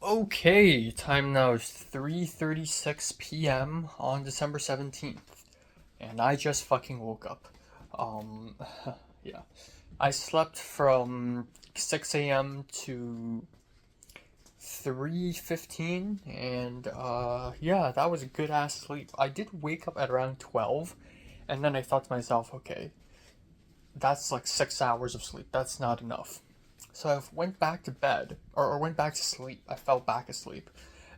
Okay, time now is 3:36 p.m. on December 17th, and I just fucking woke up. Um, yeah. I slept from 6 a.m. to 3:15, and yeah, that was a good ass sleep. I did wake up at around 12, and then I thought to myself, okay, that's like 6 hours of sleep. That's not enough. So I went back to bed, or went back to sleep. I fell back asleep.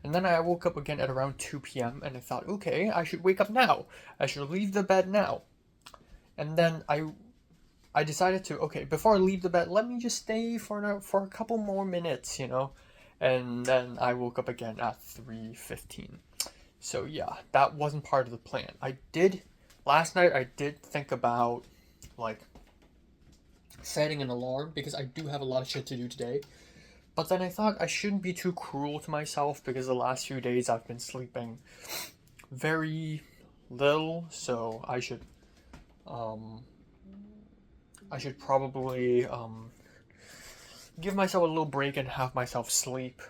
And then I woke up again at around 2 p.m. and I thought, okay, I should wake up now. I should leave the bed now. And then I decided to, okay, before I leave the bed, let me just stay for a couple more minutes, you know. And then I woke up again at 3:15. So yeah, that wasn't part of the plan. Last night I did think about like setting an alarm because I do have a lot of shit to do today. But then I thought I shouldn't be too cruel to myself because the last few days I've been sleeping very little, so um I should probably give myself a little break and have myself sleep.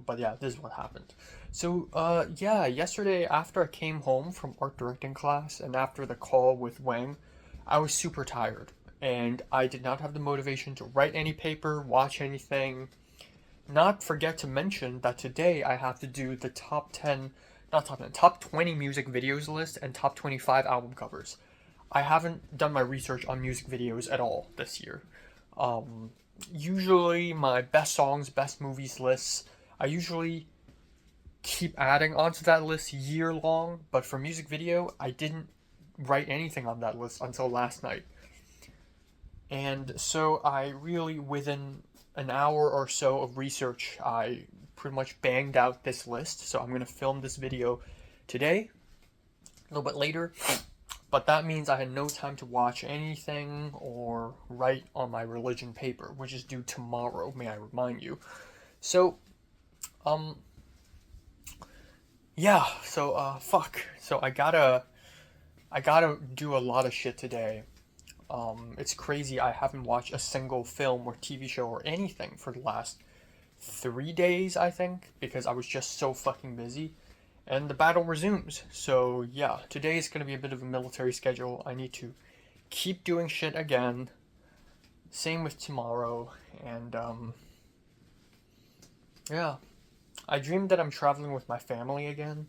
But yeah, this is what happened. So yeah, yesterday after I came home from art directing class and after the call with Wang, I was super tired and I did not have the motivation to write any paper, watch anything, not forget to mention that today I have to do the top 10, not top 10, top 20 music videos list and top 25 album covers. I haven't done my research on music videos at all this year. Um, Usually my best songs, best movies lists, I usually keep adding onto that list year long, but for music video, I didn't write anything on that list until last night. And so I really, within an hour or so of research, I pretty much banged out this list. So I'm going to film this video today, a little bit later. But that means I had no time to watch anything or write on my religion paper, which is due tomorrow, may I remind you. So, um, yeah, so, fuck. So I gotta do a lot of shit today. It's crazy. I haven't watched a single film or TV show or anything for the last 3 days, I think, because I was just so fucking busy. And the battle resumes. So, yeah, today is going to be a bit of a military schedule. I need to keep doing shit again. Same with tomorrow. And, yeah. I dreamed that I'm traveling with my family again.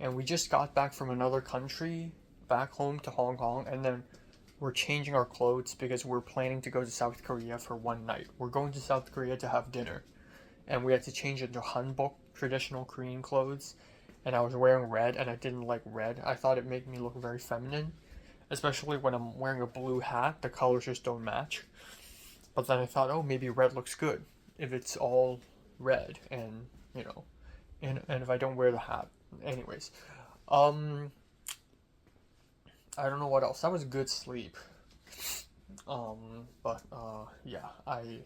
And we just got back from another country, back home to Hong Kong. And then we're changing our clothes because we're planning to go to South Korea for one night. We're going to South Korea to have dinner. And we had to change into hanbok, traditional Korean clothes. And I was wearing red, and I didn't like red. I thought it made me look very feminine, especially when I'm wearing a blue hat. The colors just don't match. But then I thought, oh, maybe red looks good if it's all red, and you know, and if I don't wear the hat. Anyways, um, I don't know what else. That was good sleep. But yeah, I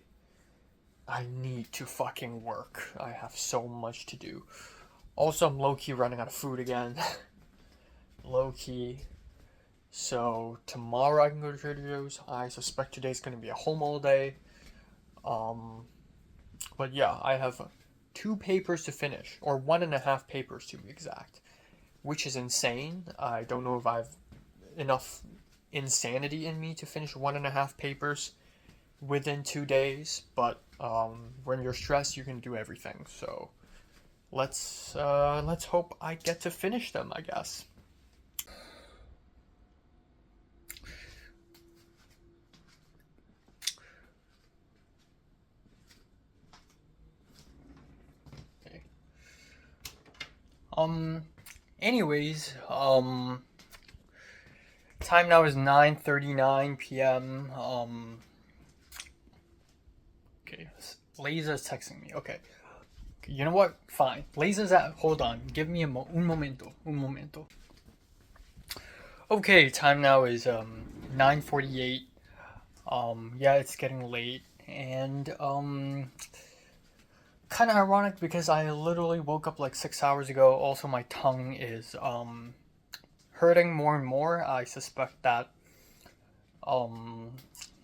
need to fucking work. I have so much to do. Also, I'm low key running out of food again. Low key. So tomorrow I can go to Trader Joe's. I suspect today's gonna be a home all day. Um, but yeah, I have two papers to finish, or one and a half papers to be exact, which is insane. I don't know if I've enough insanity in me to finish one and a half papers within 2 days. But when you're stressed, you can do everything. So let's hope I get to finish them. I guess. Okay. Um. Anyways, time now is 9:39 p.m. Okay. Laser's texting me. Okay. You know what? Fine. Laser's at. Hold on. Give me un momento. Un momento. Okay. Time now is 9:48. Yeah, it's getting late, and kind of ironic because I literally woke up like 6 hours ago. Also, my tongue is hurting more and more. I suspect that um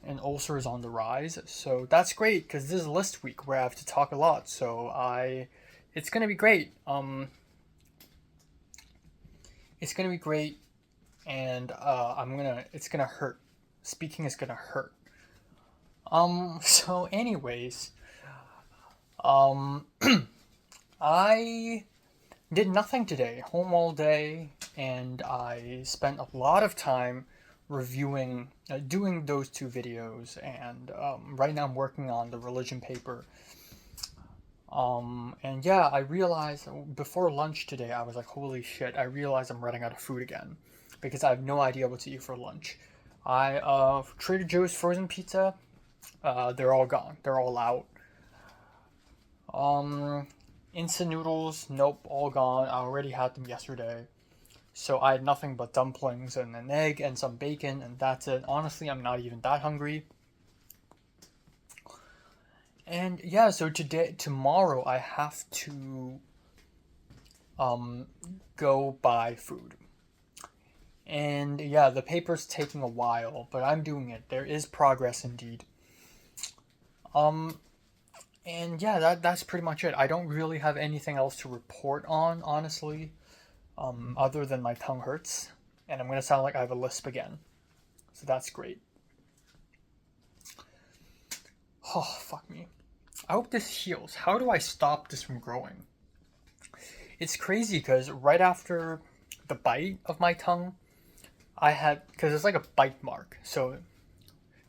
and ulcers on the rise. So that's great because this is list week where I have to talk a lot. It's gonna be great. It's gonna be great, and it's gonna hurt. Speaking is gonna hurt. So anyways, um, I did nothing today. Home all day, and I spent a lot of time reviewing, doing those two videos, and right now I'm working on the religion paper. And yeah, I realized before lunch today, I was like, holy shit, I realized I'm running out of food again because I have no idea what to eat for lunch. Trader Joe's frozen pizza, they're all gone. They're all out. Instant noodles, nope, all gone. I already had them yesterday. So I had nothing but dumplings and an egg and some bacon, and that's it. Honestly, I'm not even that hungry. And yeah, so tomorrow, I have to go buy food. And yeah, the paper's taking a while, but I'm doing it. There is progress indeed. Um, and yeah, that's pretty much it. I don't really have anything else to report on, honestly, other than my tongue hurts, and I'm gonna sound like I have a lisp again. So that's great. Oh, fuck me. I hope this heals. How do I stop this from growing? It's crazy because right after the bite of my tongue, because it's like a bite mark. So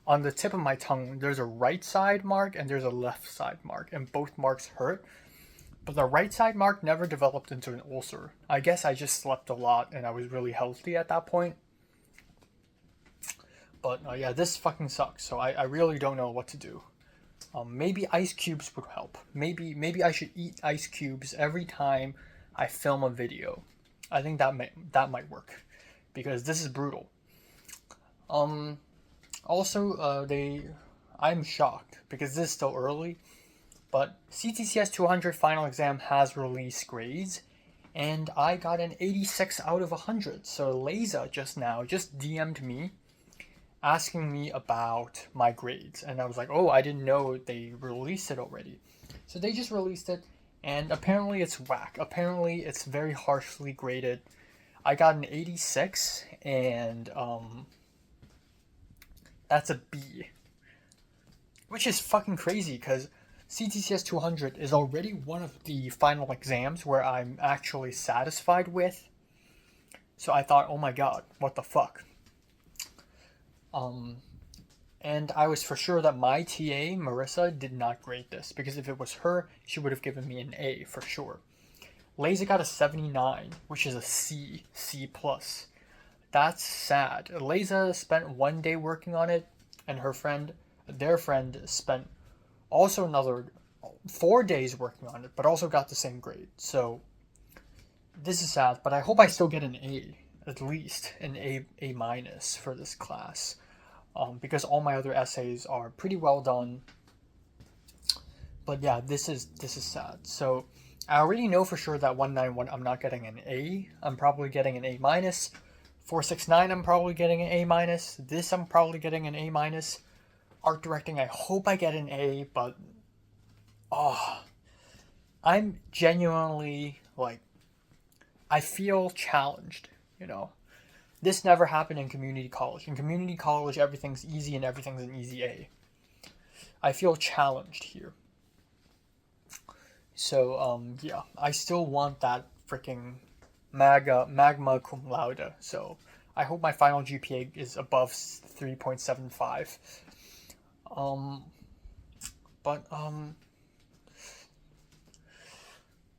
on the tip of my tongue, there's a right side mark and there's a left side mark, and both marks hurt. But the right side mark never developed into an ulcer. I guess I just slept a lot and I was really healthy at that point. But yeah, this fucking sucks. So I really don't know what to do. Maybe ice cubes would help. Maybe I should eat ice cubes every time I film a video. I think that might work because this is brutal. Also, I'm shocked because this is still early, but CTCS 200 final exam has released grades, and I got an 86 out of 100. So Layza just DM'd me asking me about my grades, and I was like, oh, I didn't know they released it already. So they just released it, and apparently it's whack. Apparently it's very harshly graded. I got an 86, and that's a B, which is fucking crazy because CTCS 200 is already one of the final exams where I'm actually satisfied with. So I thought, oh my god, what the fuck? And I was for sure that my TA, Marissa, did not grade this, because if it was her, she would have given me an A for sure. Layza got a 79, which is a C, C+. That's sad. Layza spent 1 day working on it, and their friend, spent also another 4 days working on it, but also got the same grade. So this is sad, but I hope I still get an A, at least an A minus for this class, because all my other essays are pretty well done. But yeah, this is sad. So I already know for sure that 191 I'm not getting an A. I'm probably getting an A minus. 469 I'm probably getting an A minus. This I'm probably getting an A minus. Art directing I hope I get an A, but I'm genuinely like, I feel challenged, you know. This never happened in community college. In community college everything's easy and everything's an easy A. I feel challenged here. So yeah, I still want that freaking magma cum laude. So I hope my final GPA is above 3.75. But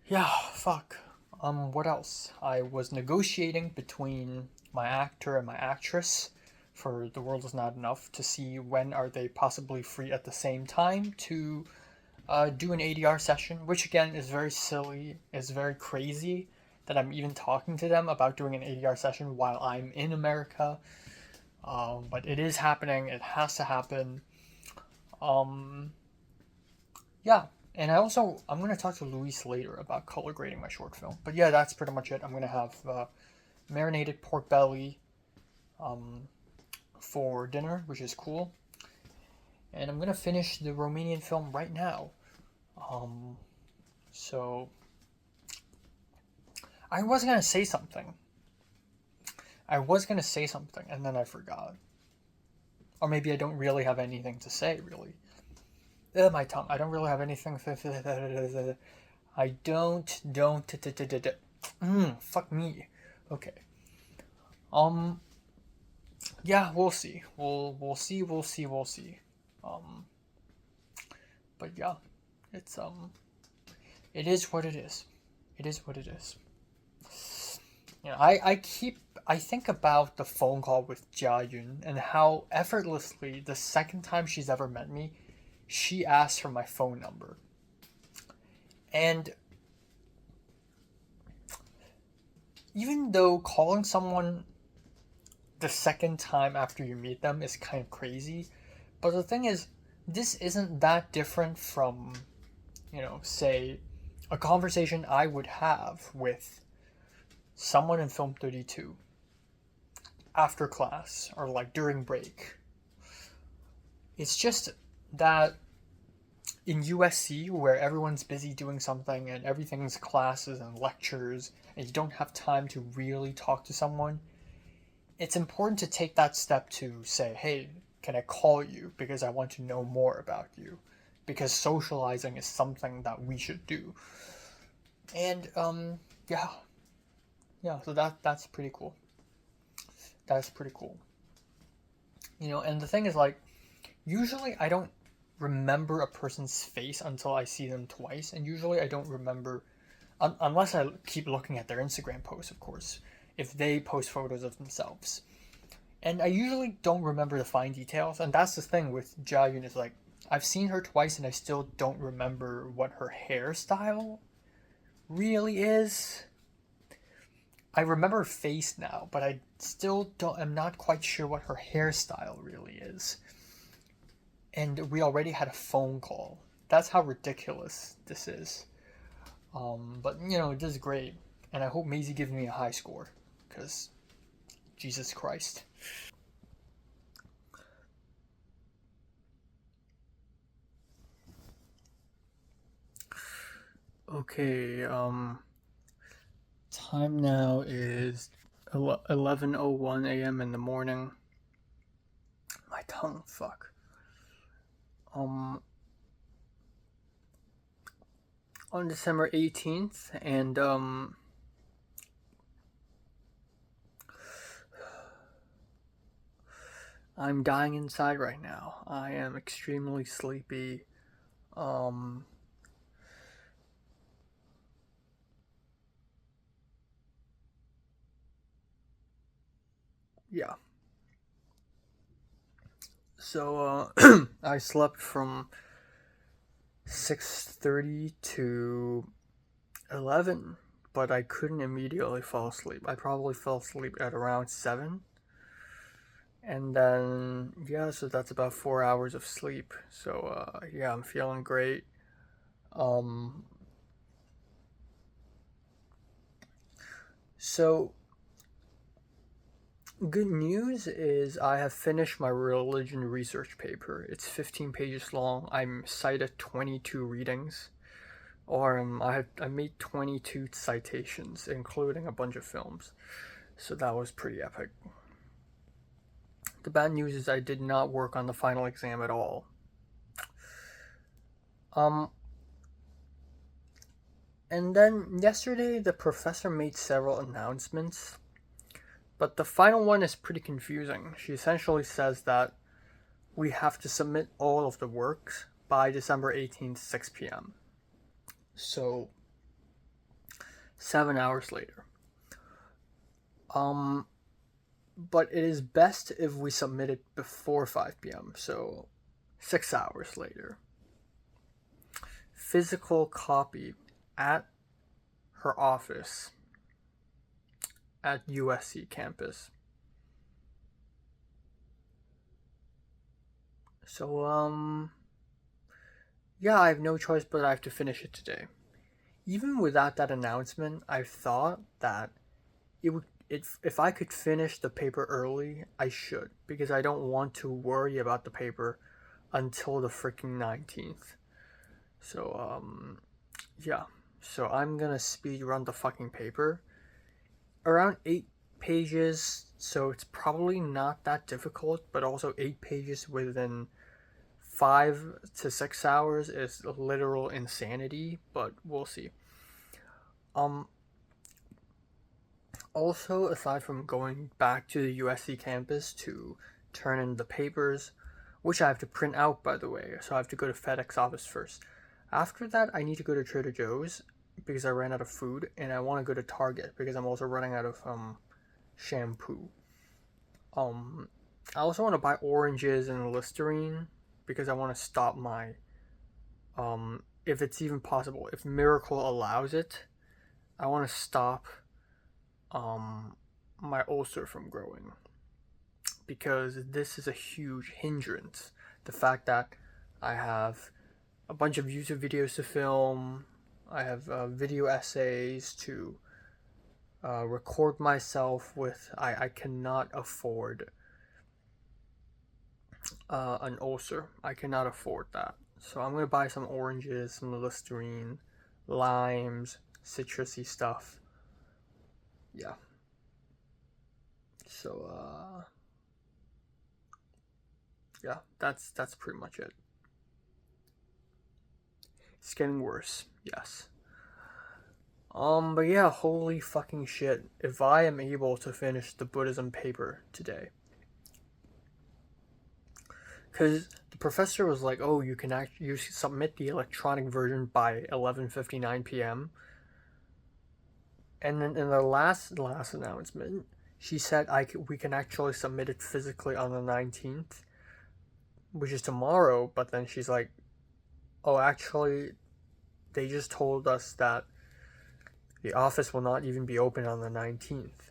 yeah, fuck. What else? I was negotiating between my actor and my actress for The World Is Not Enough to see when are they possibly free at the same time to do an ADR session, which again is very silly, is very crazy that I'm even talking to them about doing an ADR session while I'm in America. But it is happening. It has to happen. Yeah. And I'm going to talk to Luis later about color grading my short film. But yeah, that's pretty much it. I'm going to have marinated pork belly for dinner, which is cool. and I'm gonna finish the Romanian film right now. Um, so I was gonna say something. And then I forgot. Or maybe I don't really have anything to say, really. My tongue. I don't really have anything. I don't. Fuck me. Okay. Um. Yeah, we'll see. We'll see. Um. But yeah, it's it is what it is. It is what it is. I think about the phone call with Jia Yun and how effortlessly the second time she's ever met me, she asked for my phone number. And even though calling someone the second time after you meet them is kind of crazy, but the thing is, this isn't that different from, say, a conversation I would have with someone in Film 32 after class or like during break. It's just that in USC, where everyone's busy doing something and everything's classes and lectures, and you don't have time to really talk to someone, it's important to take that step to say, hey, can I call you because I want to know more about you? Because socializing is something that we should do. And yeah, so that's pretty cool. That's pretty cool. And the thing is, like, usually I don't remember a person's face until I see them twice, and usually I don't remember unless I keep looking at their Instagram posts, of course, if they post photos of themselves. And I usually don't remember the fine details, and that's the thing with Jia Yun is like, I've seen her twice and I still don't remember what her hairstyle really is. I remember her face now, but I still don't. I'm not quite sure what her hairstyle really is. And we already had a phone call. That's how ridiculous this is. But it is great, and I hope Maisie gives me a high score, because Jesus Christ. Okay, time now is 11:01 a.m. in the morning. My tongue, fuck. On December 18th, and I'm dying inside right now. I am extremely sleepy. Yeah. So I slept from 6:30 to 11, but I couldn't immediately fall asleep. I probably fell asleep at around 7. And then, yeah, so that's about 4 hours of sleep. So, yeah, I'm feeling great. Um, so, good news is I have finished my religion research paper. It's 15 pages long. I'm cited 22 readings. Or I made 22 citations, including a bunch of films. So that was pretty epic. The bad news is I did not work on the final exam at all. And then yesterday the professor made several announcements, but the final one is pretty confusing. She essentially says that we have to submit all of the works by December 18th, 6 p.m. So 7 hours later. But it is best if we submit it before 5 p.m., so 6 hours later. Physical copy at her office at USC campus. So, yeah, I have no choice but I have to finish it today. Even without that announcement, I've thought that if I could finish the paper early, I should, because I don't want to worry about the paper until the freaking 19th. So, yeah. So I'm gonna speed run the fucking paper. Around 8 pages, so it's probably not that difficult, but also 8 pages within 5 to 6 hours is literal insanity, but we'll see. Also, aside from going back to the USC campus to turn in the papers, which I have to print out, by the way, so I have to go to FedEx office first. After that, I need to go to Trader Joe's because I ran out of food, and I want to go to Target because I'm also running out of shampoo. I also want to buy oranges and Listerine because I want to stop my if it's even possible, if Miracle allows it, I want to stop my ulcer from growing, because this is a huge hindrance. The fact that I have a bunch of YouTube videos to film, I have video essays to record myself with. I cannot afford an ulcer. I cannot afford that. So I'm gonna buy some oranges, some Listerine, limes, citrusy stuff. Yeah. So yeah, that's pretty much it. It's getting worse, yes. But yeah, holy fucking shit. If I am able to finish the Buddhism paper today. Because the professor was like, oh, you submit the electronic version by 11:59 p.m. And then in the last announcement, she said we can actually submit it physically on the 19th, which is tomorrow. But then she's like, oh, actually, they just told us that the office will not even be open on the 19th.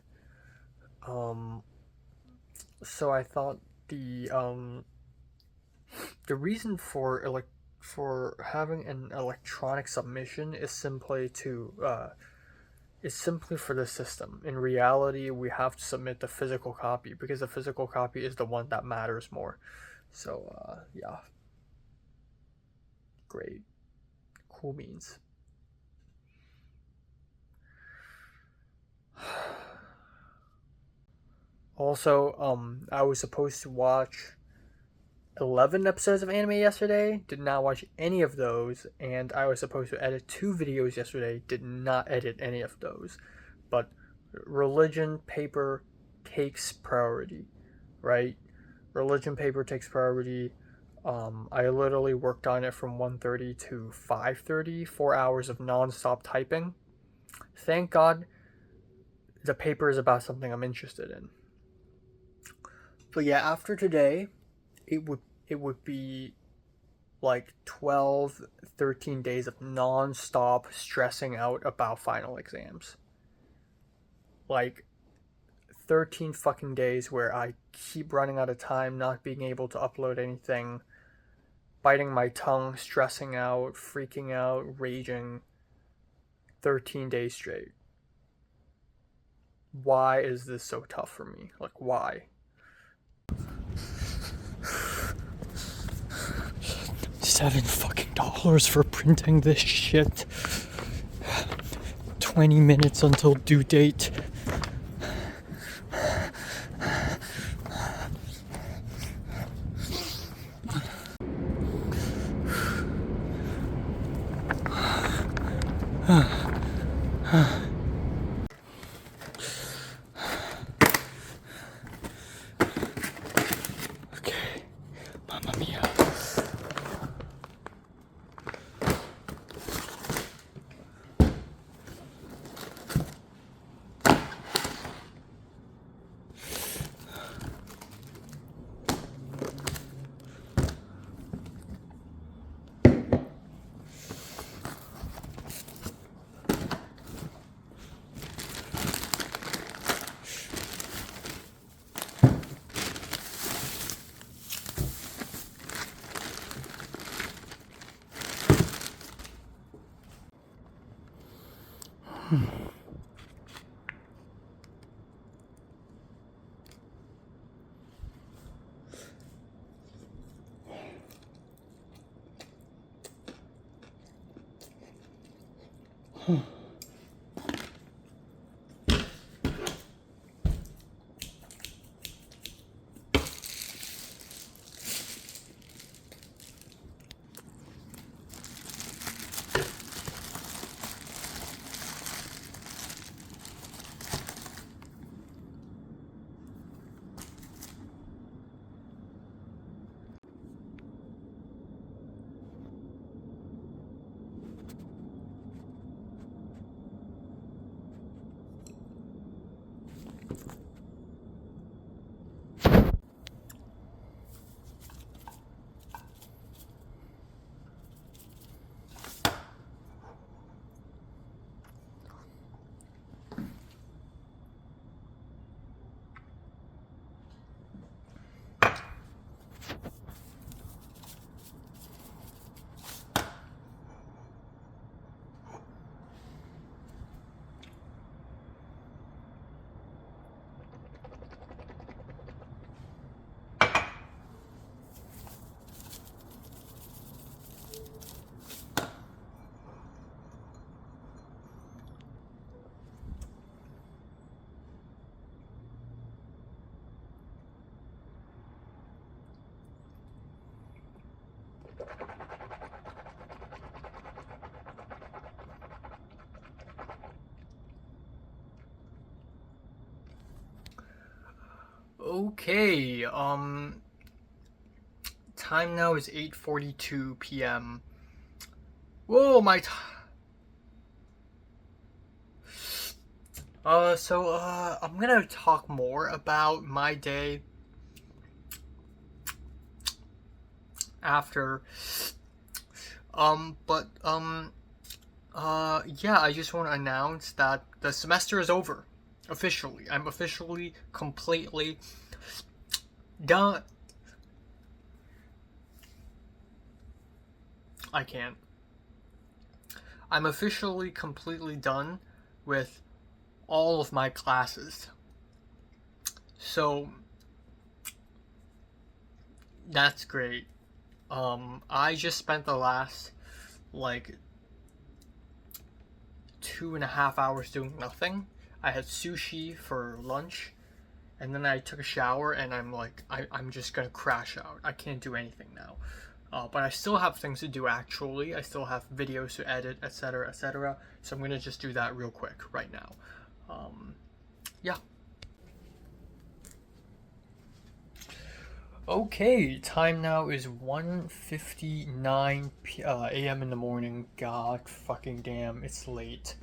So I thought the reason for having an electronic submission is simply for the system. In reality, we have to submit the physical copy because the physical copy is the one that matters more. So yeah, great, cool beans. Also, I was supposed to watch 11 episodes of anime yesterday, did not watch any of those, and I was supposed to edit 2 videos yesterday, did not edit any of those. But religion paper takes priority, right? Religion paper takes priority. I literally worked on it from 1:30 to 5:30, 4 hours of non-stop typing. Thank God the paper is about something I'm interested in. But yeah, after today, it would be like 12, 13 days of non-stop stressing out about final exams. Like 13 fucking days where I keep running out of time, not being able to upload anything, biting my tongue, stressing out, freaking out, raging. 13 days straight. Why is this so tough for me? Like, why? $7 for printing this shit. 20 minutes until due date. Okay, Mamma Mia. Okay, time now is 8:42 p.m. Whoa, I'm gonna talk more about my day after. Yeah, I just want to announce that the semester is over. Officially. I'm officially completely done. I can't. I'm officially completely done with all of my classes. So, that's great. I just spent the last, like, 2.5 hours doing nothing. I had sushi for lunch, and then I took a shower, and I'm like, I'm just gonna crash out. I can't do anything now. But I still have things to do actually. I still have videos to edit, etc., etc. So I'm gonna just do that real quick right now. Yeah. Okay, time now is 1:59 a.m. in the morning. God fucking damn, it's late.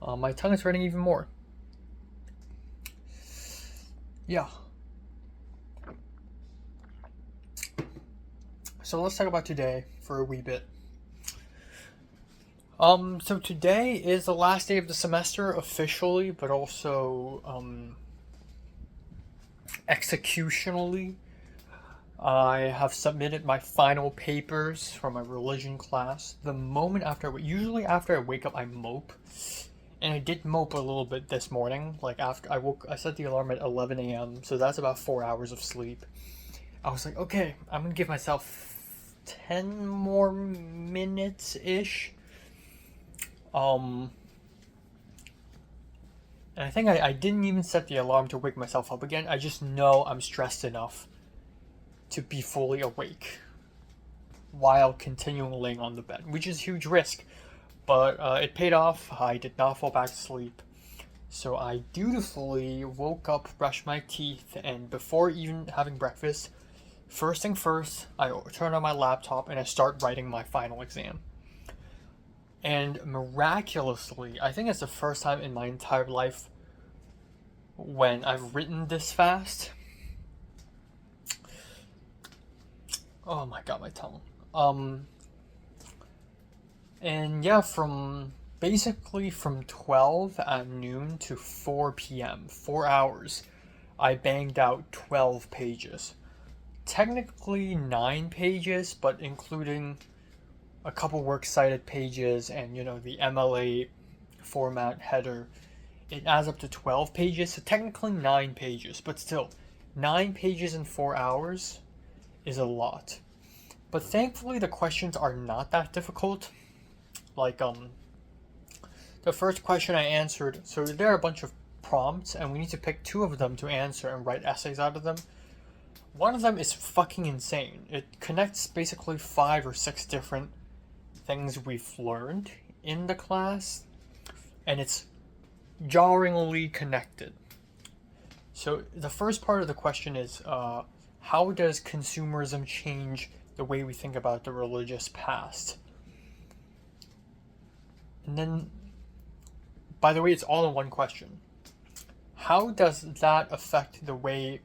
My tongue is hurting even more. Yeah. So let's talk about today for a wee bit. So today is the last day of the semester officially, but also executionally. I have submitted my final papers for my religion class. The moment after, usually after I wake up, I mope, and I did mope a little bit this morning. Like after I set the alarm at 11 a.m., so that's about 4 hours of sleep. I was like, okay, I'm gonna give myself 10 more minutes ish. And I think I didn't even set the alarm to wake myself up again. I just know I'm stressed enough to be fully awake while continuing laying on the bed, which is a huge risk. But it paid off. I did not fall back to sleep. So I dutifully woke up, brushed my teeth, and before even having breakfast, first thing first, I turn on my laptop and I start writing my final exam. And miraculously, I think it's the first time in my entire life when I've written this fast. Oh my god, my tongue. And yeah, basically from 12 at noon to 4 p.m., 4 hours, I banged out 12 pages. Technically 9 pages, but including a couple works cited pages and the MLA format header, it adds up to 12 pages. So technically 9 pages, but still 9 pages in 4 hours is a lot. But thankfully the questions are not that difficult. Like The first question I answered, so there are a bunch of prompts, and we need to pick 2 of them to answer and write essays out of them. One of them is fucking insane. It connects basically 5 or 6 different things we've learned in the class, and it's jarringly connected. So the first part of the question is, how does consumerism change the way we think about the religious past? And then, by the way, it's all in one question. How does that affect the way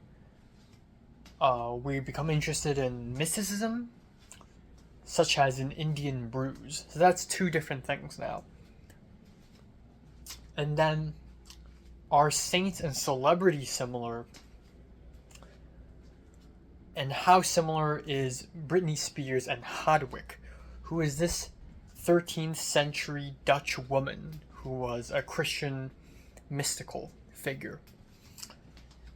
we become interested in mysticism, such as in Indian brews? So that's 2 different things now. And then, are saints and celebrities similar? And how similar is Britney Spears and Hadwick, who is this 13th century Dutch woman who was a Christian mystical figure?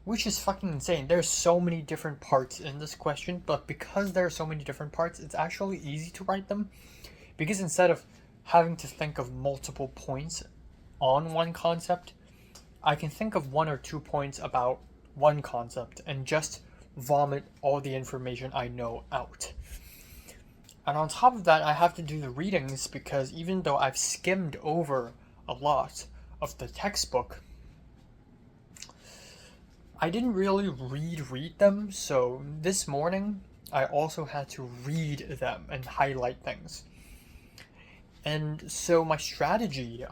Which is fucking insane. There's so many different parts in this question, but because there are so many different parts, it's actually easy to write them. Because instead of having to think of multiple points on one concept, I can think of 1 or 2 points about one concept and just vomit all the information I know out. And on top of that, I have to do the readings because even though I've skimmed over a lot of the textbook, I didn't really read them, so this morning I also had to read them and highlight things. And so my strategy,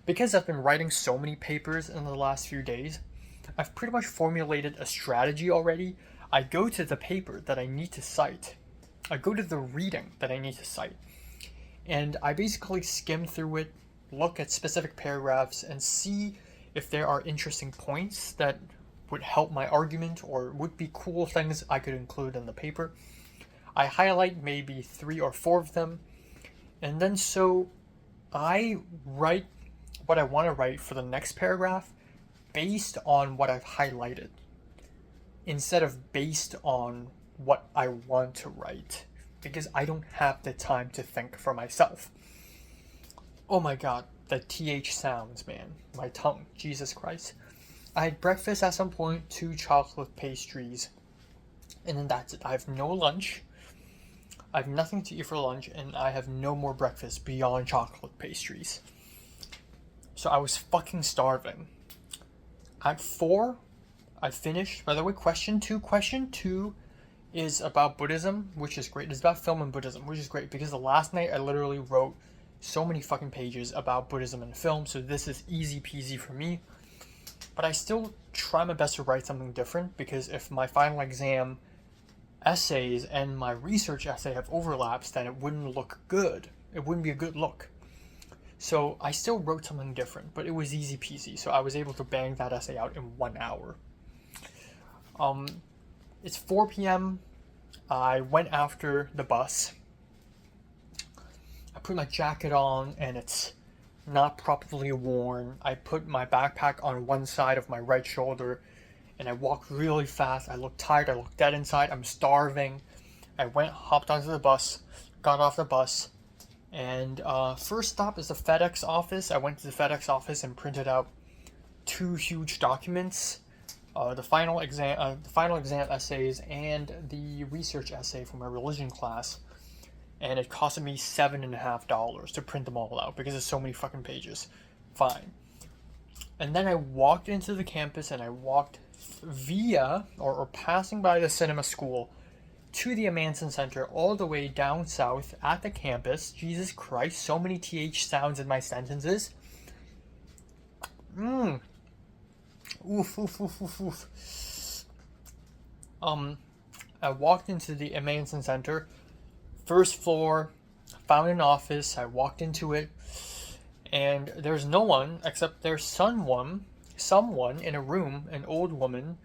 because I've been writing so many papers in the last few days, I've pretty much formulated a strategy already. I go to the paper that I need to cite. I go to the reading that I need to cite. And I basically skim through it, look at specific paragraphs, and see if there are interesting points that would help my argument or would be cool things I could include in the paper. I highlight maybe 3 or 4 of them, and then so I write what I want to write for the next paragraph based on what I've highlighted, instead of based on what I want to write, because I don't have the time to think for myself. Oh my god, the TH sounds, man. My tongue, Jesus Christ. I had breakfast at some point, 2 chocolate pastries, and then that's it. I have no lunch. I have nothing to eat for lunch, and I have no more breakfast beyond chocolate pastries. So I was fucking starving. At 4, I finished. By the way, question 2 is about Buddhism, which is great. It's about film and Buddhism, which is great, because the last night I literally wrote so many fucking pages about Buddhism and film, so this is easy peasy for me. But I still try my best to write something different, because if my final exam essays and my research essay have overlaps, then it wouldn't look good. It wouldn't be a good look. So I still wrote something different, but it was easy peasy, so I was able to bang that essay out in 1 hour. It's 4 p.m. I went after the bus. I put my jacket on and it's not properly worn. I put my backpack on one side of my right shoulder and I walked really fast. I looked tired. I looked dead inside. I'm starving. I hopped onto the bus, got off the bus, and first stop is the FedEx office. I went to the FedEx office and printed out 2 huge documents. The final exam essays and the research essay for my religion class, and it costed me $7.50 to print them all out because there's so many fucking pages. Fine. And then I walked into the campus and I walked via or passing by the cinema school to the Amanson Center all the way down south at the campus. Jesus Christ, so many TH sounds in my sentences. Oof, oof, oof, oof, oof. I walked into the Amanson Center, first floor, found an office, I walked into it, and there's no one except there's someone in a room, an old woman,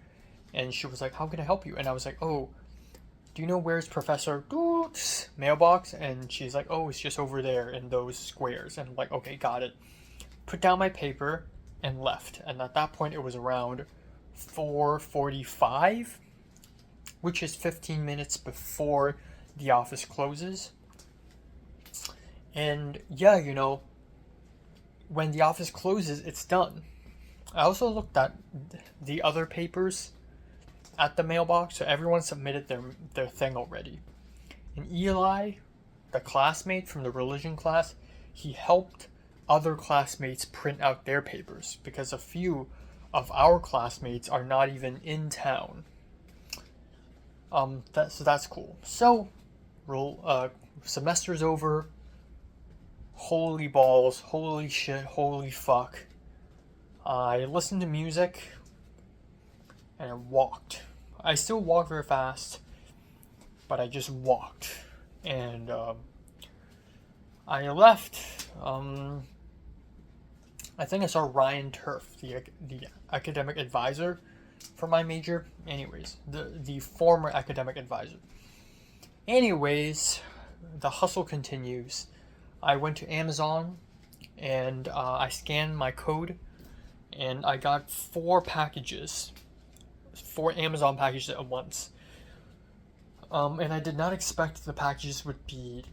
and she was like, "How can I help you?" And I was like, "Oh, do you know where's Professor Doot's mailbox?" And she's like, "Oh, it's just over there in those squares." And I'm like, "Okay, got it." Put down my paper and left. And at that point it was around 4:45, which is 15 minutes before the office closes. And yeah, when the office closes, it's done. I also looked at the other papers at the mailbox, so everyone submitted their thing already. And Eli, the classmate from the religion class, he helped other classmates print out their papers because a few of our classmates are not even in town. So that's cool. So, semester's over. Holy balls, holy shit, holy fuck. I listened to music and I walked. I still walk very fast, but I just walked. And I left. I think I saw Ryan Turf, the academic advisor for my major. Anyways, the former academic advisor. Anyways, the hustle continues. I went to Amazon and I scanned my code and I got 4 Amazon packages at once. And I did not expect the packages would be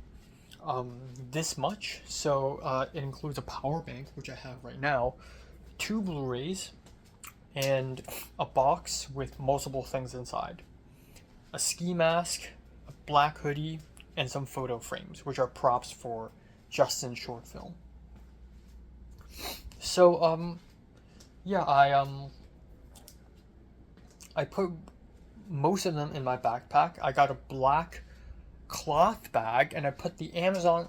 this much. So it includes a power bank, which I have right now, 2 Blu-rays, and a box with multiple things inside. A ski mask, a black hoodie, and some photo frames, which are props for Justin's short film. So, yeah, I put most of them in my backpack. I got a black cloth bag and I put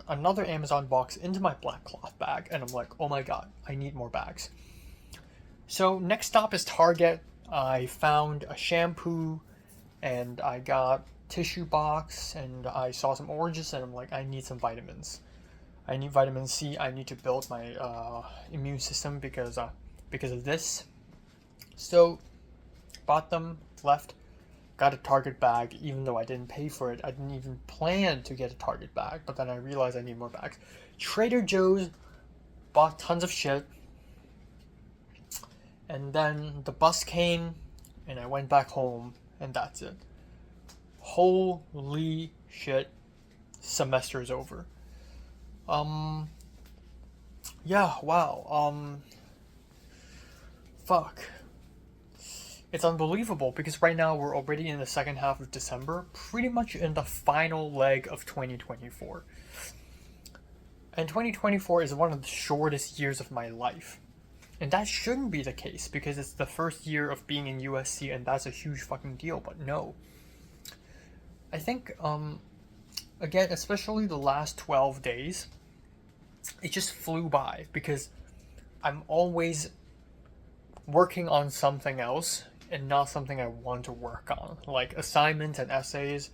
another Amazon box into my black cloth bag, and I'm like, oh my god, I need more bags. So next stop is Target. I found a shampoo and I got tissue box and I saw some oranges and I'm like, I need some vitamins. I need vitamin C. I need to build my immune system because of this. So bought them, left, got a Target bag, even though I didn't pay for it. I didn't even plan to get a Target bag, but then I realized I need more bags. Trader Joe's, bought tons of shit. And then the bus came, and I went back home, and that's it. Holy shit, semester's over. Yeah, wow, fuck. It's unbelievable because right now we're already in the second half of December, pretty much in the final leg of 2024. And 2024 is one of the shortest years of my life. And that shouldn't be the case because it's the first year of being in USC and that's a huge fucking deal, but no. I think, again, especially the last 12 days, it just flew by because I'm always working on something else and not something I want to work on. Like assignments and essays,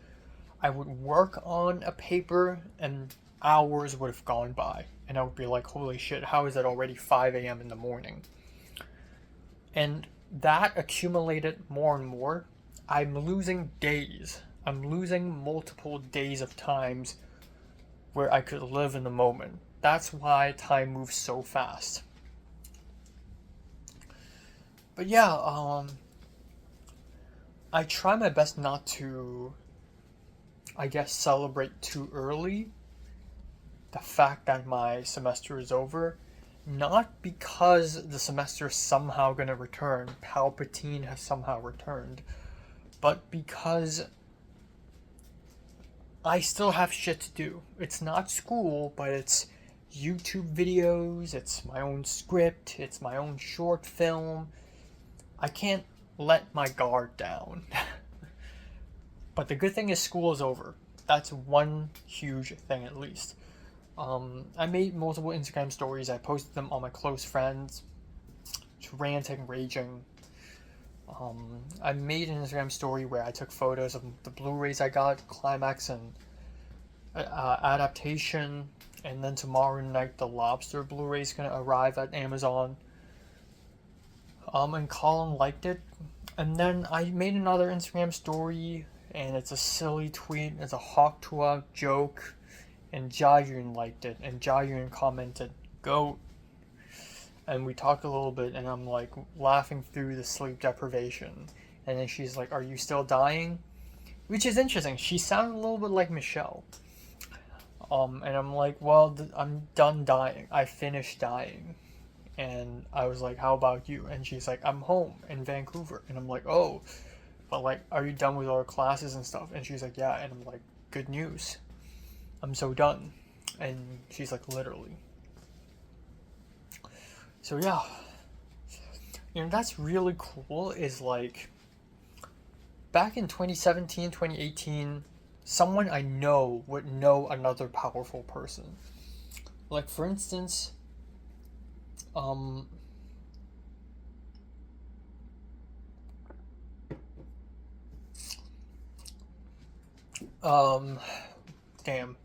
I would work on a paper and hours would have gone by. And I would be like, holy shit, how is it already 5 a.m. in the morning? And that accumulated more and more. I'm losing days. I'm losing multiple days of times where I could live in the moment. That's why time moves so fast. But yeah, I try my best not to, I guess, celebrate too early the fact that my semester is over. Not because the semester is somehow going to return, Palpatine has somehow returned, but because I still have shit to do. It's not school, but it's YouTube videos, it's my own script, it's my own short film. I can't let my guard down. But the good thing is school is over. That's one huge thing at least. I made multiple Instagram stories. I posted them on my close friends. Just ranting, raging. I made an Instagram story where I took photos of the Blu-rays I got, Climax and Adaptation. And then tomorrow night, the Lobster Blu-ray is going to arrive at Amazon. And Colin liked it. And then I made another Instagram story, and it's a silly tweet. It's a Hawk-Tuah joke. And Jayun liked it. And Jayun commented, "Goat." And we talked a little bit, and I'm like laughing through the sleep deprivation. And then she's like, "Are you still dying?" Which is interesting. She sounded a little bit like Michelle. And I'm like, well, I'm done dying. I finished dying. And I was like, how about you? And she's like, I'm home in Vancouver. And I'm like, oh, but like, are you done with all the classes and stuff? And she's like, yeah. And I'm like, good news. I'm so done. And she's like, literally. So yeah, that's really cool. Is like, back in 2017, 2018, someone I know would know another powerful person. Like, for instance, um, um, damn,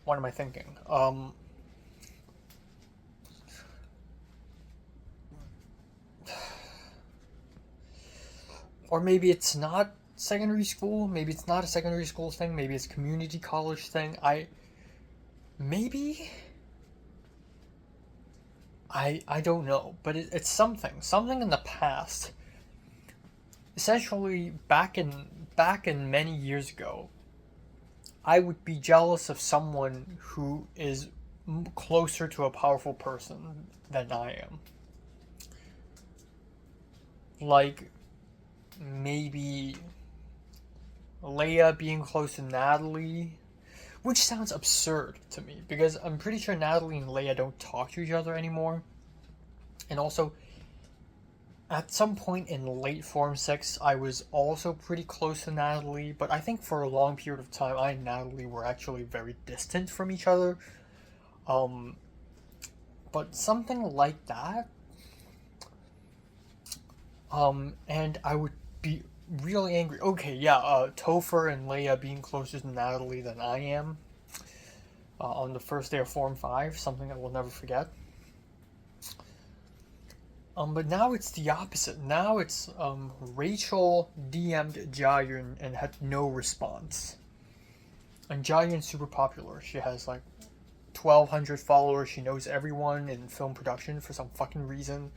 what am I thinking? Or maybe it's not secondary school. Maybe it's not a secondary school thing. Maybe it's a community college thing. Maybe I don't know, but it's something in the past. Essentially, back in many years ago, I would be jealous of someone who is closer to a powerful person than I am. Like, maybe Leia being close to Natalie, which sounds absurd to me because I'm pretty sure Natalie and Leia don't talk to each other anymore. And also, at some point in late Form 6, I was also pretty close to Natalie, but I think for a long period of time, I and Natalie were actually very distant from each other. Um, but something like that. And I would be really angry. Okay, yeah, Topher and Leia being closer to Natalie than I am on the first day of Form 5, something I will never forget. But now it's the opposite. Now it's Rachel DM'd Jiayun and had no response. And Jiayun's super popular. She has like 1,200 followers. She knows everyone in film production for some fucking reason.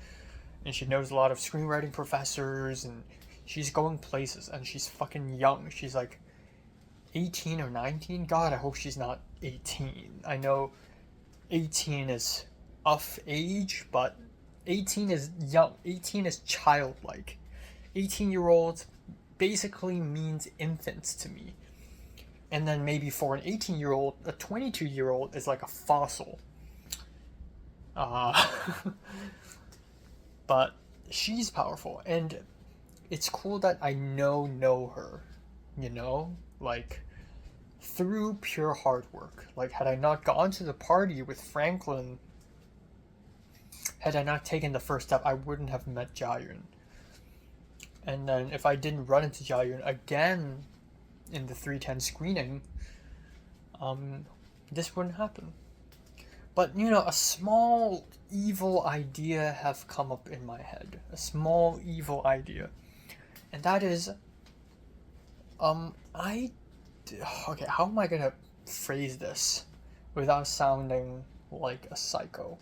And she knows a lot of screenwriting professors, and she's going places, and she's fucking young. She's like 18 or 19. God, I hope she's not 18. I know 18 is off age, but 18 is young. 18 is childlike. 18-year-olds basically means infants to me. And then maybe for an 18-year-old, a 22-year-old is like a fossil. But she's powerful, and it's cool that I know her, like through pure hard work. Like, had I not gone to the party with Franklin, had I not taken the first step, I wouldn't have met Jiayun. And then if I didn't run into Jiayun again in the 310 screening, this wouldn't happen. But, a small evil idea have come up in my head. A small evil idea. And that is, okay, how am I gonna phrase this without sounding like a psycho?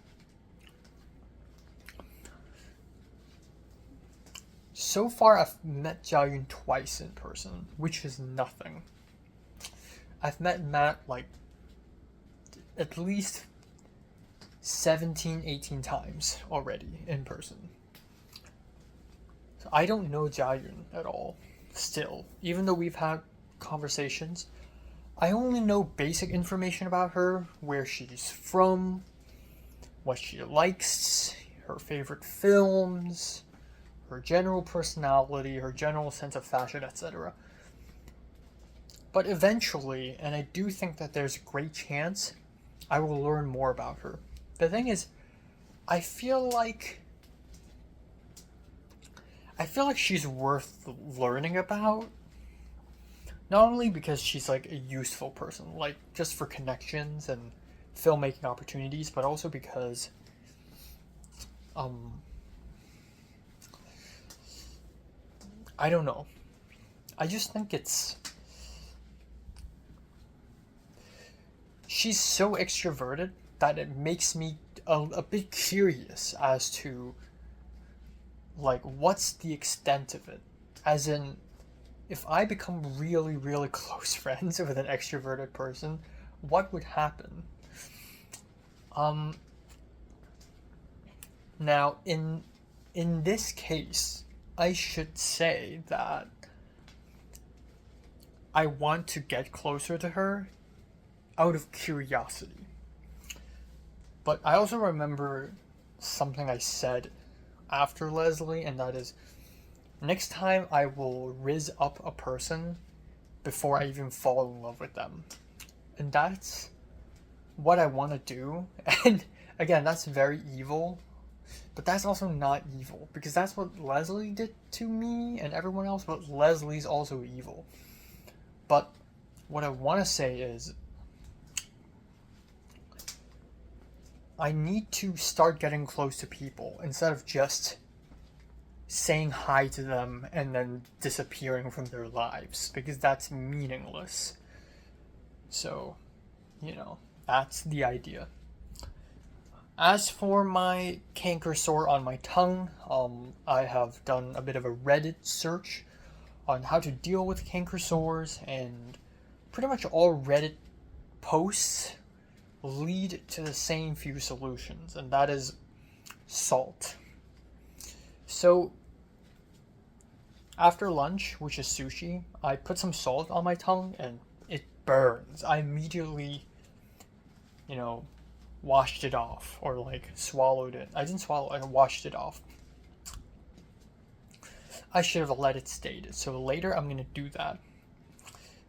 So far, I've met Jiayun twice in person, which is nothing. I've met Matt, like, at least 17, 18 times already in person. So I don't know Jiayun at all, still. Even though we've had conversations, I only know basic information about her, where she's from, what she likes, her favorite films, her general personality, her general sense of fashion, etc. But eventually, and I do think that there's a great chance, I will learn more about her. The thing is, I feel like she's worth learning about. Not only because she's like a useful person, like just for connections and filmmaking opportunities, but also because I don't know. I just think she's so extroverted that it makes me a bit curious as to, like, what's the extent of it. As in, if I become really, really close friends with an extroverted person, what would happen? Now, in this case, I should say that I want to get closer to her out of curiosity. But I also remember something I said after Leslie, and that is next time I will riz up a person before I even fall in love with them. And that's what I want to do. And again, that's very evil, but that's also not evil because that's what Leslie did to me and everyone else, but Leslie's also evil. But what I want to say is I need to start getting close to people instead of just saying hi to them and then disappearing from their lives because that's meaningless. So, that's the idea. As for my canker sore on my tongue, I have done a bit of a Reddit search on how to deal with canker sores, and pretty much all Reddit posts lead to the same few solutions, and that is salt. So, after lunch, which is sushi, I put some salt on my tongue and it burns. I immediately, washed it off or like swallowed it. I didn't swallow it, I washed it off. I should have let it stay. So later I'm going to do that.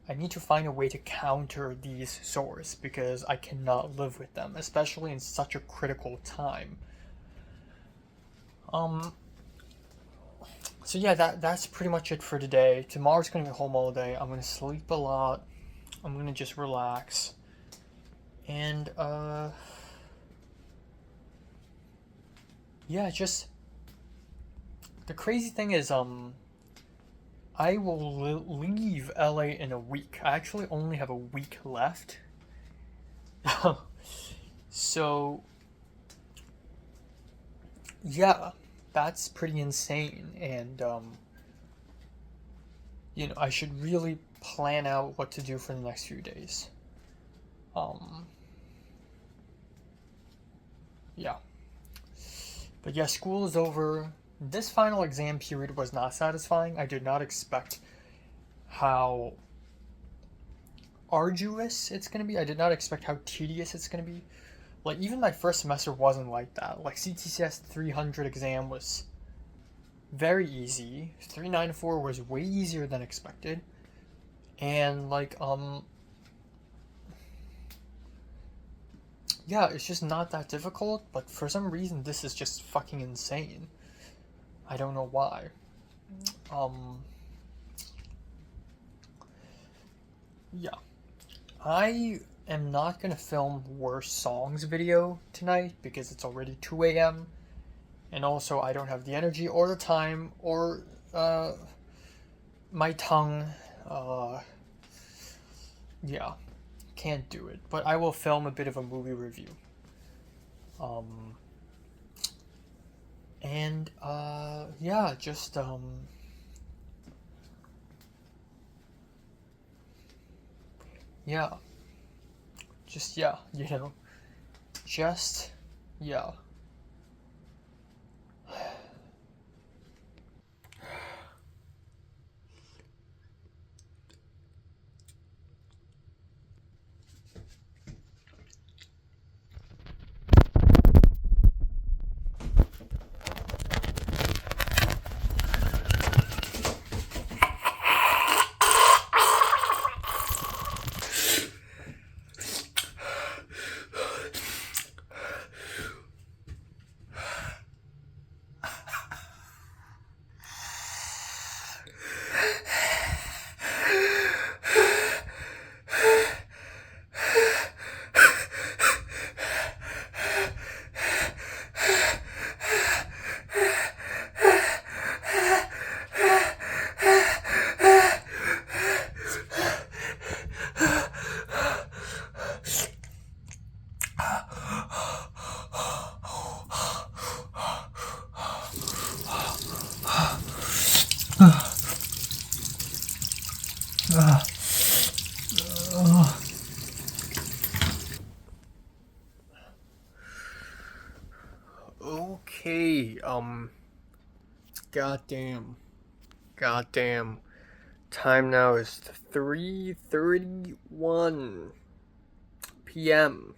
I need to find a way to counter these sores because I cannot live with them, especially in such a critical time. So yeah, that's pretty much it for today. Tomorrow's gonna be home all day. I'm gonna sleep a lot. I'm gonna just relax. And yeah, just the crazy thing is I will leave LA in a week. I actually only have a week left. So yeah, that's pretty insane, and I should really plan out what to do for the next few days. Yeah. But yeah, school is over. This final exam period was not satisfying. I did not expect how arduous it's going to be. I did not expect how tedious it's going to be. Like, even my first semester wasn't like that. Like, CTCS 300 exam was very easy. 394 was way easier than expected. And, yeah, it's just not that difficult, but for some reason, this is just fucking insane. I don't know why. Yeah. I am not gonna film worst songs video tonight because it's already 2 a.m. And also I don't have the energy or the time or my tongue. Yeah, can't do it. But I will film a bit of a movie review. And yeah, just yeah. Just yeah, just yeah. Okay, goddamn. Goddamn. Time now is 3:31 p.m.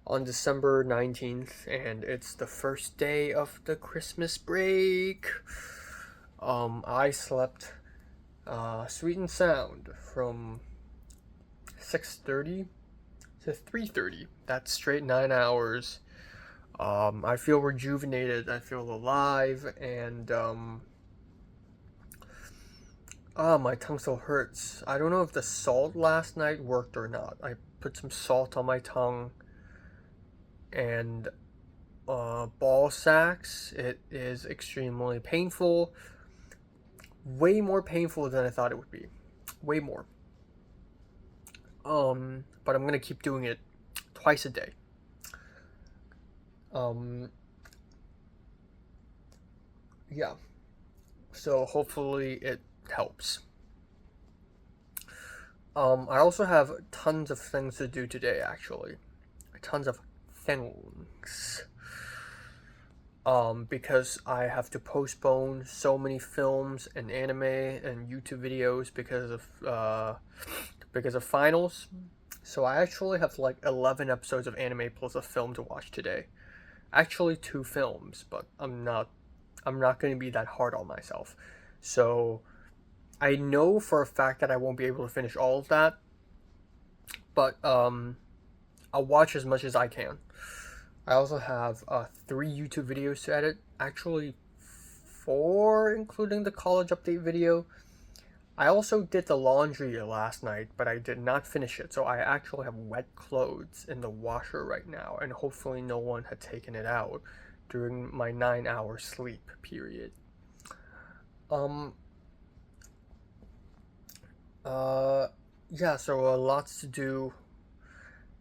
on December 19th, and it's the first day of the Christmas break. I slept sweet and sound from 6:30 to 3:30. That's straight 9 hours. I feel rejuvenated, I feel alive, and my tongue still hurts. I don't know if the salt last night worked or not. I put some salt on my tongue and ball sacks. It is extremely painful. Way more painful than I thought it would be. Way more. But I'm gonna keep doing it twice a day. Yeah. So hopefully it helps. I also have tons of things to do today, actually. Tons of things. Because I have to postpone so many films and anime and YouTube videos because of finals. So I actually have like 11 episodes of anime plus a film to watch today. Actually 2 films, but I'm not going to be that hard on myself. So I know for a fact that I won't be able to finish all of that, but I'll watch as much as I can. I also have 3 YouTube videos to edit. Actually 4, including the college update video. I also did the laundry last night, but I did not finish it, so I actually have wet clothes in the washer right now, and hopefully no one had taken it out during my 9-hour sleep period. Yeah, so lots to do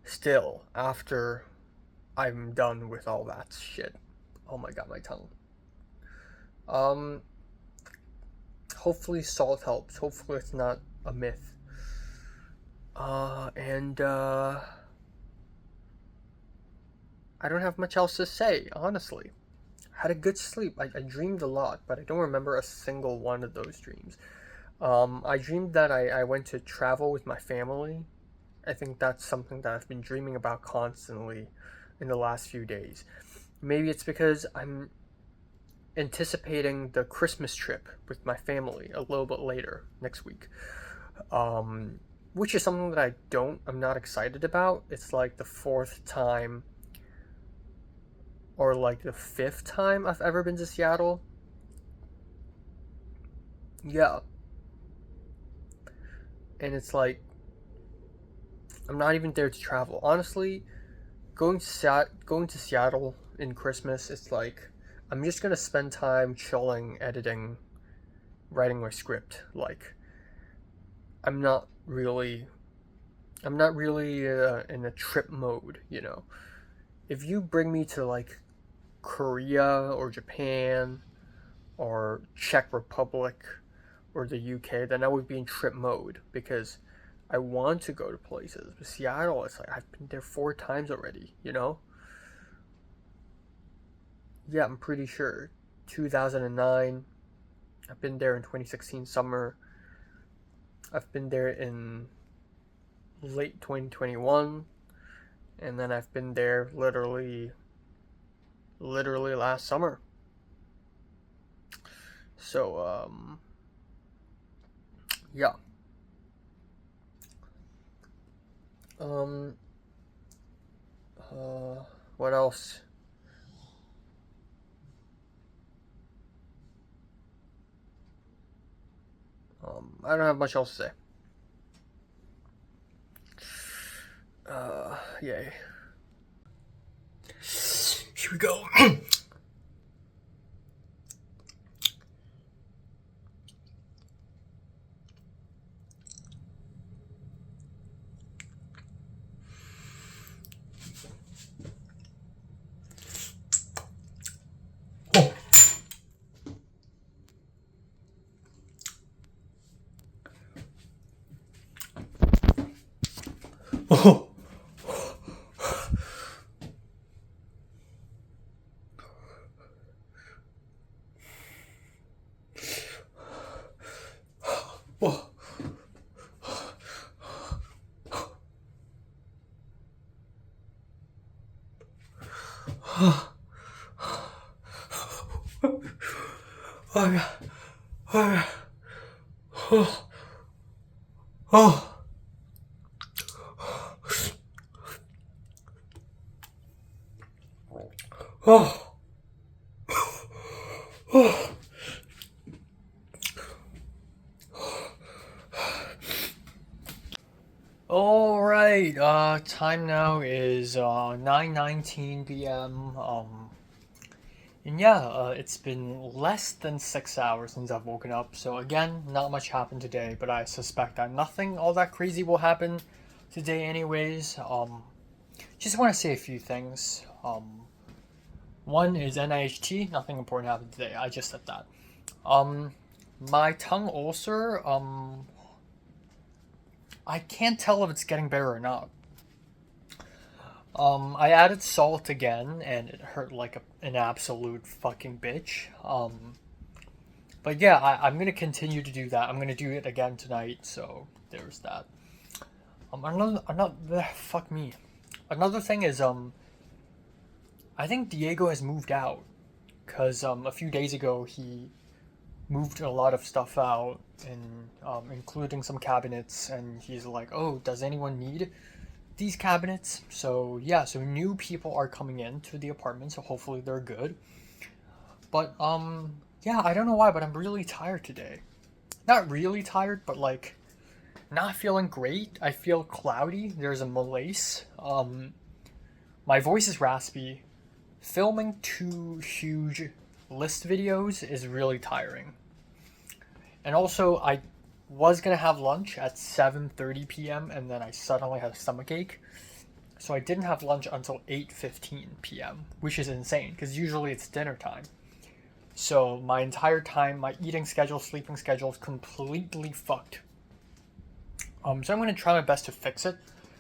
still after I'm done with all that shit. Oh my god, my tongue. Hopefully salt helps. Hopefully it's not a myth. I don't have much else to say, honestly. I had a good sleep. I dreamed a lot, but I don't remember a single one of those dreams. I dreamed that I went to travel with my family. I think that's something that I've been dreaming about constantly in the last few days. Maybe it's because I'm anticipating the Christmas trip with my family a little bit later next week. Which is something that I'm not excited about. It's like the 4th time or like the 5th time I've ever been to Seattle. Yeah. And it's like, I'm not even there to travel. Honestly, going to Seattle in Christmas, it's like, I'm just gonna spend time chilling, editing, writing my script. Like, I'm not really in a trip mode, you know. If you bring me to like Korea or Japan or Czech Republic or the UK, then I would be in trip mode because I want to go to places. But Seattle, it's like I've been there 4 times already, you know? Yeah, I'm pretty sure. 2009. I've been there in 2016 summer. I've been there in late 2021. And then I've been there literally last summer. So, yeah. What else? I don't have much else to say. Yay. Here we go. Oh. Alright, time now is 9:19 p.m. And yeah, it's been less than 6 hours since I've woken up, so again, not much happened today, but I suspect that nothing all that crazy will happen today anyways. Just want to say a few things. One is NIHT, nothing important happened today, I just said that. My tongue ulcer, I can't tell if it's getting better or not. I added salt again, and it hurt like an absolute fucking bitch. But yeah, I'm gonna continue to do that. I'm gonna do it again tonight, so there's that. Another fuck me. Another thing is, I think Diego has moved out, cause a few days ago he moved a lot of stuff out, and including some cabinets, and he's like, "Oh, does anyone need these cabinets?" So yeah, so new people are coming into the apartment, so hopefully they're good. But yeah, I don't know why, but I'm really tired today. Not really tired, but like not feeling great. I feel cloudy. There's a malaise. My voice is raspy. Filming two huge list videos is really tiring. And also, I was gonna have lunch at 7:30 p.m. and then I suddenly had a stomachache. So I didn't have lunch until 8:15 p.m., which is insane because usually it's dinner time. So my entire time, my eating schedule, sleeping schedule is completely fucked. So I'm gonna try my best to fix it,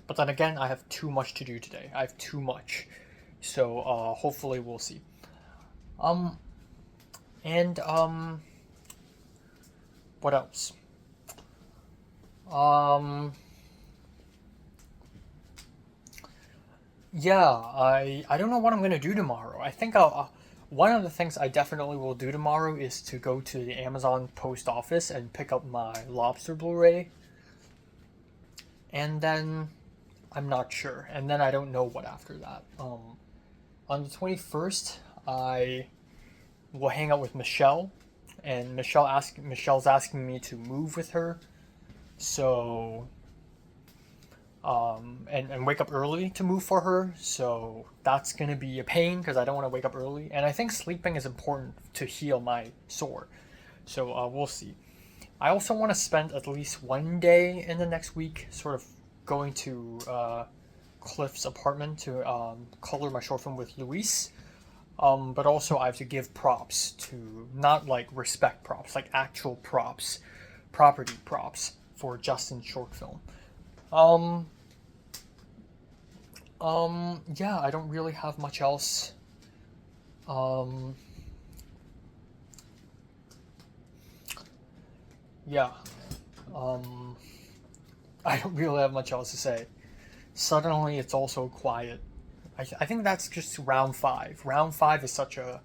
but then again, I have too much to do today. I have too much. So hopefully we'll see. Um and what else? Um Yeah, I don't know what I'm gonna do tomorrow. I think one of the things I definitely will do tomorrow is to go to the Amazon post office and pick up my Lobster Blu-ray, and then I'm not sure, and then I don't know what after that. On the 21st, I will hang out with Michelle, and Michelle's asking me to move with her, so and wake up early to move for her. So that's gonna be a pain because I don't want to wake up early, and I think sleeping is important to heal my sore. So we'll see. I also want to spend at least one day in the next week, sort of going to Cliff's apartment to color my short film with Luis. But also I have to give props to not like respect props, like actual props, property props for Justin's short film. Um, yeah, I don't really have much else. Um, yeah, um, I don't really have much else to say. Suddenly, it's also quiet. I think that's just round five. Round five is such a,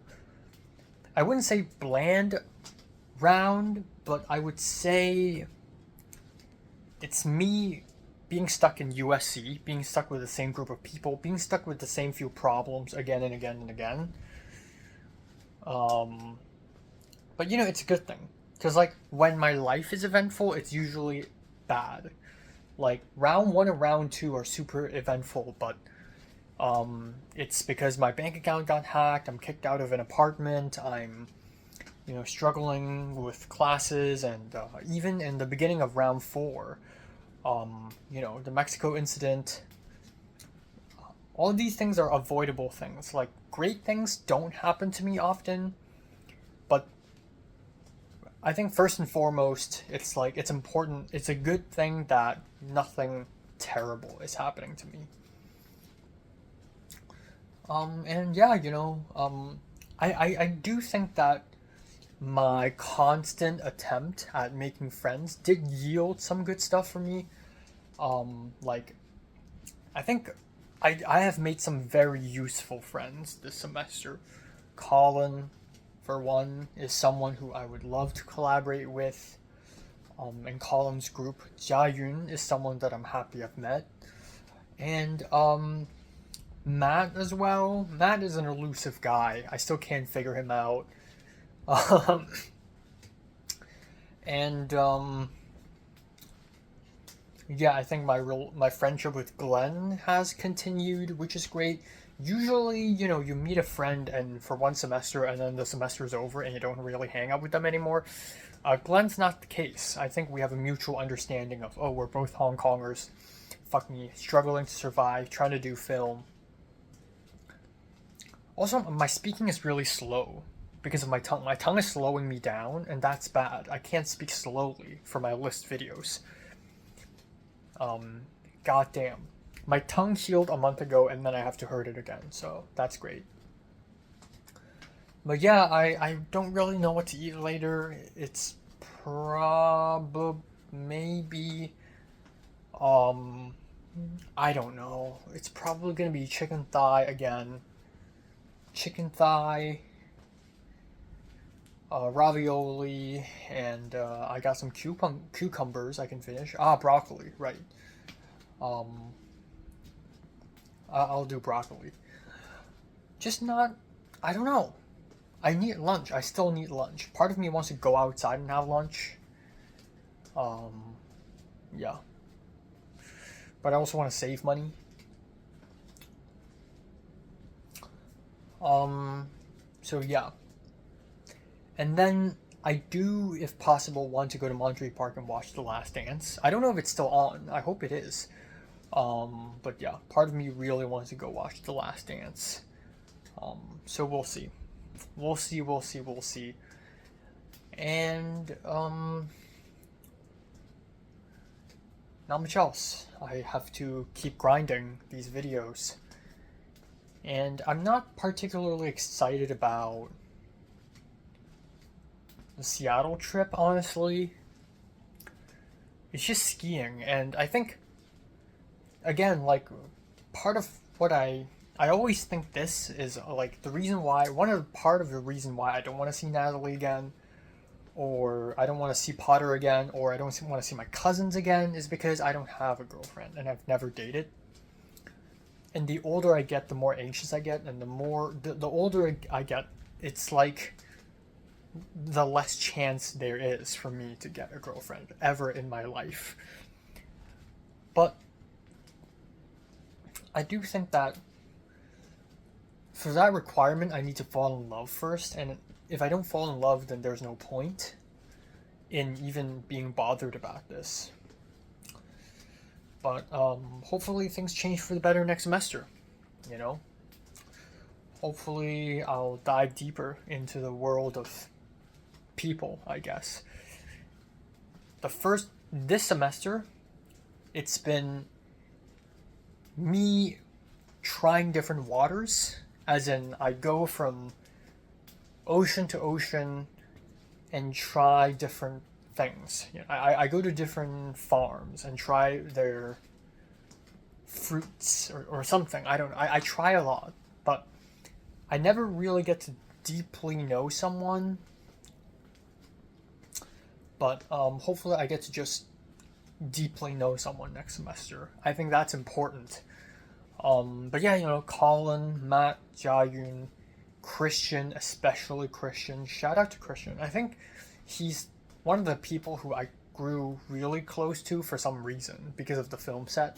I wouldn't say bland round, but I would say it's me being stuck in USC, being stuck with the same group of people, being stuck with the same few problems again and again and again. Um, but you know, it's a good thing. Because, like, when my life is eventful, it's usually bad. Like, round one and round two are super eventful, but it's because my bank account got hacked, I'm kicked out of an apartment, I'm, you know, struggling with classes, and even in the beginning of round four, you know, the Mexico incident, all of these things are avoidable things. Like, great things don't happen to me often, but I think first and foremost, it's like, it's important, it's a good thing that nothing terrible is happening to me. And yeah, you know, I do think that my constant attempt at making friends did yield some good stuff for me. Like, I think I have made some very useful friends this semester. Colin, for one, is someone who I would love to collaborate with. In Colin's group, Jiayun is someone that I'm happy I've met. And Matt as well. Matt is an elusive guy. I still can't figure him out. Um, and yeah, I think my friendship with Glenn has continued, which is great. Usually, you meet a friend and for one semester, and then the semester is over, and you don't really hang out with them anymore. Glenn's not the case. I think we have a mutual understanding of, oh, we're both Hong Kongers, fucking struggling to survive, trying to do film. Also, my speaking is really slow because of my tongue. My tongue is slowing me down, and that's bad. I can't speak slowly for my list videos. Goddamn. My tongue healed a month ago, and then I have to hurt it again, so that's great. But yeah, I don't really know what to eat later. It's probably maybe I don't know. It's probably gonna be chicken thigh again. Chicken thigh, ravioli, and I got some cucumbers I can finish. Broccoli, right. Um, I'll do broccoli. Just not, I don't know. I need lunch. I still need lunch. Part of me wants to go outside and have lunch. Yeah. But I also want to save money. So yeah. And then I do, if possible, want to go to Monterey Park and watch The Last Dance. I don't know if it's still on. I hope it is. But yeah, part of me really wants to go watch The Last Dance. So we'll see. We'll see. And, not much else. I have to keep grinding these videos. And I'm not particularly excited about the Seattle trip, honestly. It's just skiing, and I think, again, like, part of what I always think this is, like, the reason why, part of the reason why I don't want to see Natalie again, or I don't want to see Potter again, or I don't want to see my cousins again, is because I don't have a girlfriend, and I've never dated. And the older I get, the more anxious I get, and the older I get, it's like the less chance there is for me to get a girlfriend ever in my life. But I do think that for that requirement, I need to fall in love first, and if I don't fall in love, then there's no point in even being bothered about this. But hopefully things change for the better next semester, you know? Hopefully I'll dive deeper into the world of people, I guess. This semester, it's been me trying different waters, as in I go from ocean to ocean and try different things. I go to different farms and try their fruits or something. I try a lot, but I never really get to deeply know someone. But hopefully I get to just deeply know someone next semester. I think that's important. But yeah, Colin, Matt, Jiayun, Christian, especially Christian. Shout out to Christian. I think he's one of the people who I grew really close to for some reason because of the film set.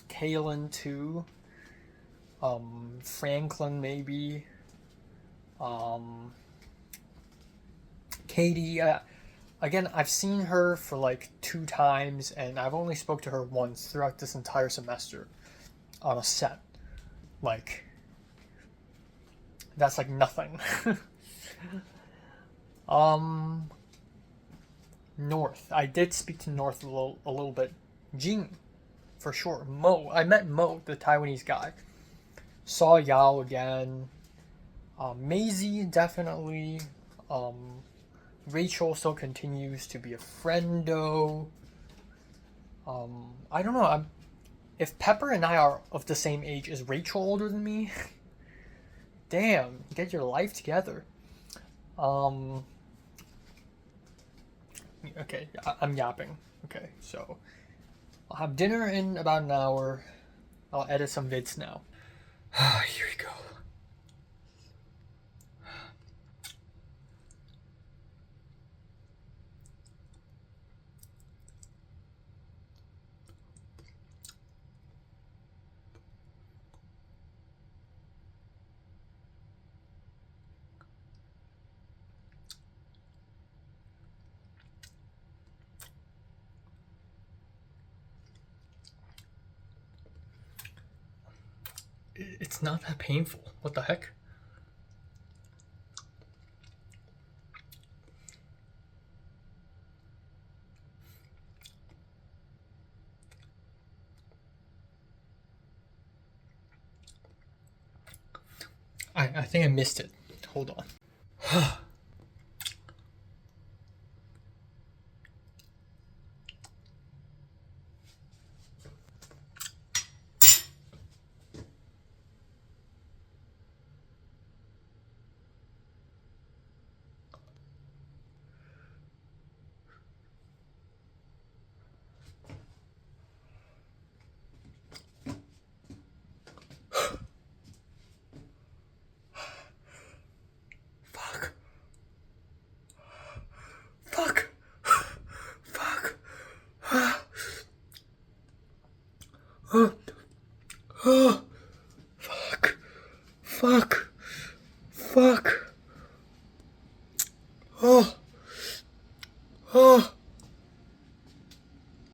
Kaylin too. Franklin maybe. Katie. Again, I've seen her for like 2 times, and I've only spoke to her once throughout this entire semester on a set. Like, that's like nothing. North. I did speak to North a little bit. Jing, for sure. Mo. I met Mo, the Taiwanese guy. Saw Yao again. Maisie, definitely. Rachel still continues to be a friendo. I don't know. If Pepper and I are of the same age, is Rachel older than me? Damn, get your life together. Um. Okay, I'm yapping. Okay, so I'll have dinner in about an hour. I'll edit some vids now. Here we go. It's not that painful. What the heck? I think I missed it. Hold on. Fuck. Fuck. Fuck. Fuck. Fuck. Fuck. Oh. Oh.